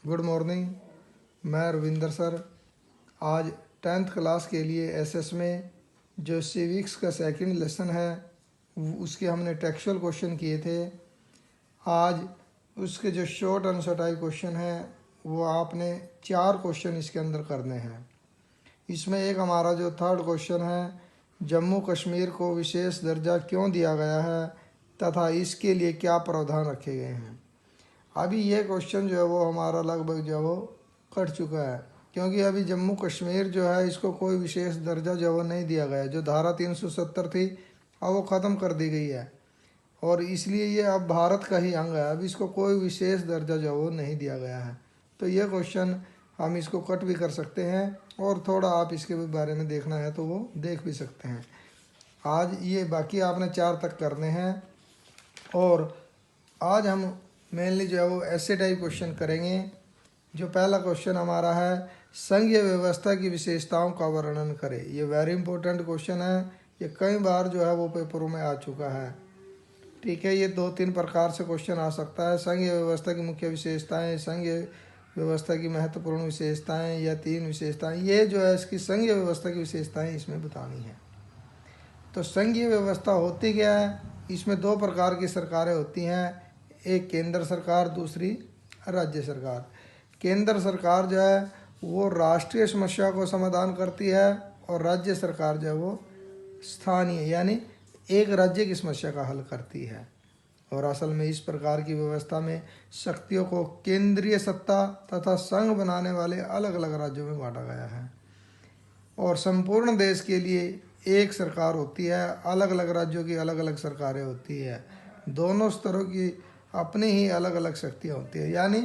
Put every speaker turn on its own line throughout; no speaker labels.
Good morning. मैं Ravinder sir. आज 10th class के लिए एसएस में जो सिविक्स का सेकंड लेसन है उसके हमने टेक्सचुअल क्वेश्चन किए थे। आज उसके जो शॉर्ट आंसर टाइप क्वेश्चन है वो आपने 4 क्वेश्चन इसके अंदर करने हैं। इसमें एक हमारा जो थर्ड क्वेश्चन है, जम्मू कश्मीर को विशेष दर्जा क्यों दिया गया है तथा इसके लिए क्या प्रावधान रखे गए हैं। अभी ये क्वेश्चन जो है वो हमारा लगभग जो है वो कट चुका है, क्योंकि अभी जम्मू कश्मीर जो है इसको कोई विशेष दर्जा जो है वो नहीं दिया गया है। जो धारा 370 थी अब वो ख़त्म कर दी गई है और इसलिए ये अब भारत का ही अंग है। अब इसको कोई विशेष दर्जा जो है वो नहीं दिया गया है। तो ये क्वेश्चन हम इसको कट भी कर सकते हैं और थोड़ा आप इसके बारे में देखना है तो वो देख भी सकते हैं। आज ये बाकी आपने 4 तक करने हैं और आज हम मेनली जो है वो ऐसे टाइप क्वेश्चन करेंगे। जो पहला क्वेश्चन हमारा है, संघीय व्यवस्था की विशेषताओं का वर्णन करें। ये वेरी इंपॉर्टेंट क्वेश्चन है, ये कई बार जो है वो पेपरों में आ चुका है। ठीक है, ये 2-3 प्रकार से क्वेश्चन आ सकता है। संघीय व्यवस्था की मुख्य विशेषताएं, संघीय व्यवस्था की महत्वपूर्ण विशेषताएं या 3 विशेषताएं, ये जो है इसकी संघीय व्यवस्था की विशेषताएं इसमें बतानी है। तो संघीय व्यवस्था होती क्या है, इसमें 2 प्रकार की सरकारें होती हैं, एक केंद्र सरकार, दूसरी राज्य सरकार। केंद्र सरकार जो है वो राष्ट्रीय समस्या को समाधान करती है और राज्य सरकार जो है वो स्थानीय यानी एक राज्य की समस्या का हल करती है। और असल में इस प्रकार की व्यवस्था में शक्तियों को केंद्रीय सत्ता तथा संघ बनाने वाले अलग अलग राज्यों में बांटा गया है और संपूर्ण देश के लिए एक सरकार होती है। अलग अलग राज्यों की अलग अलग सरकारें होती है। दोनों स्तरों की अपनी ही अलग अलग शक्तियाँ होती है, यानी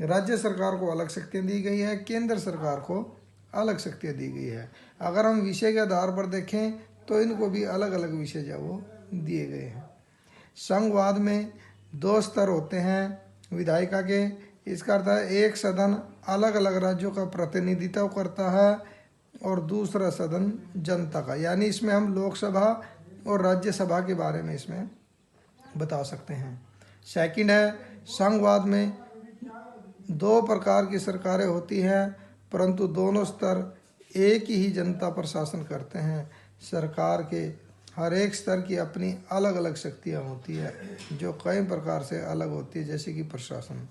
राज्य सरकार को अलग शक्तियाँ दी गई है, केंद्र सरकार को अलग शक्तियाँ दी गई है। अगर हम विषय के आधार पर देखें तो इनको भी अलग अलग विषय जो वो दिए गए हैं। संघवाद में 2 स्तर होते हैं विधायिका के। इसका अर्थ है एक सदन अलग अलग राज्यों का प्रतिनिधित्व करता है और दूसरा सदन जनता का, यानी इसमें हम लोकसभा और राज्यसभा के बारे में इसमें बता सकते हैं। सेकंड है, संघवाद में 2 प्रकार की सरकारें होती हैं परंतु दोनों स्तर एक ही जनता पर शासन करते हैं। सरकार के हर एक स्तर की अपनी अलग अलग शक्तियाँ होती है जो कई प्रकार से अलग होती है, जैसे कि प्रशासन।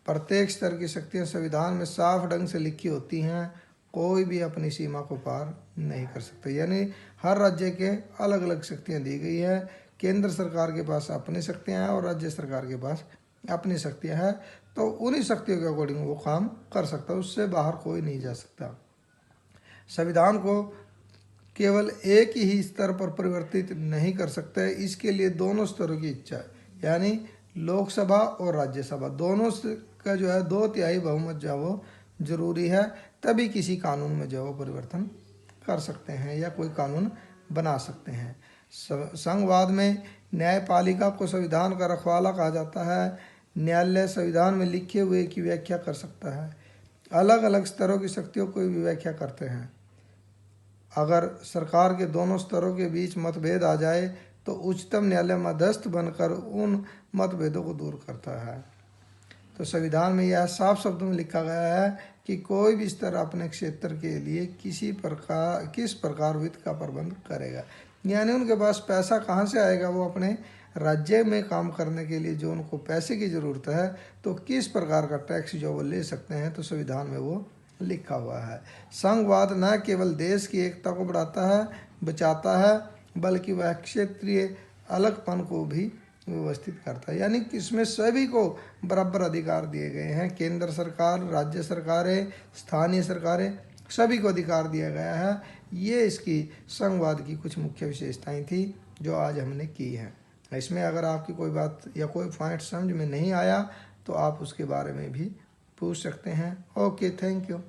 प्रत्येक स्तर की शक्तियाँ संविधान में साफ ढंग से लिखी होती हैं, कोई भी अपनी सीमा को पार नहीं कर सकता। यानी हर राज्य के अलग अलग शक्तियाँ दी गई है। केंद्र सरकार के पास अपनी शक्तियाँ हैं और राज्य सरकार के पास अपनी शक्तियाँ हैं, तो उन्हीं शक्तियों के अकॉर्डिंग वो काम कर सकता है, उससे बाहर कोई नहीं जा सकता। संविधान को केवल एक ही स्तर पर परिवर्तित नहीं कर सकते, इसके लिए दोनों स्तरों की इच्छा है, यानी लोकसभा और राज्यसभा दोनों का जो है 2/3 बहुमत जो वो जरूरी है, तभी किसी कानून में जो वो परिवर्तन कर सकते हैं या कोई कानून बना सकते हैं। संघवाद में न्यायपालिका को संविधान का रखवाला कहा जाता है। न्यायालय संविधान में लिखे हुए की व्याख्या कर सकता है। अलग अलग स्तरों की शक्तियों को भी व्याख्या करते हैं। अगर सरकार के दोनों स्तरों के बीच मतभेद आ जाए तो उच्चतम न्यायालय मध्यस्थ बनकर उन मतभेदों को दूर करता है। तो संविधान में यह साफ शब्दों में लिखा गया है कि कोई भी स्तर अपने क्षेत्र के लिए किस प्रकार वित्त का प्रबंध करेगा, यानी उनके पास पैसा कहाँ से आएगा, वो अपने राज्य में काम करने के लिए जो उनको पैसे की ज़रूरत है तो किस प्रकार का टैक्स जो वो ले सकते हैं, तो संविधान में वो लिखा हुआ है। संघवाद न केवल देश की एकता को बचाता है बल्कि वह क्षेत्रीय अलगपन को भी व्यवस्थित करता है, यानी कि इसमें सभी को बराबर अधिकार दिए गए हैं। केंद्र सरकार, राज्य सरकारें, स्थानीय सरकारें, सभी को अधिकार दिया गया है। ये इसकी संघवाद की कुछ मुख्य विशेषताएं थी जो आज हमने की हैं। इसमें अगर आपकी कोई बात या कोई पॉइंट समझ में नहीं आया तो आप उसके बारे में भी पूछ सकते हैं। Okay, thank you.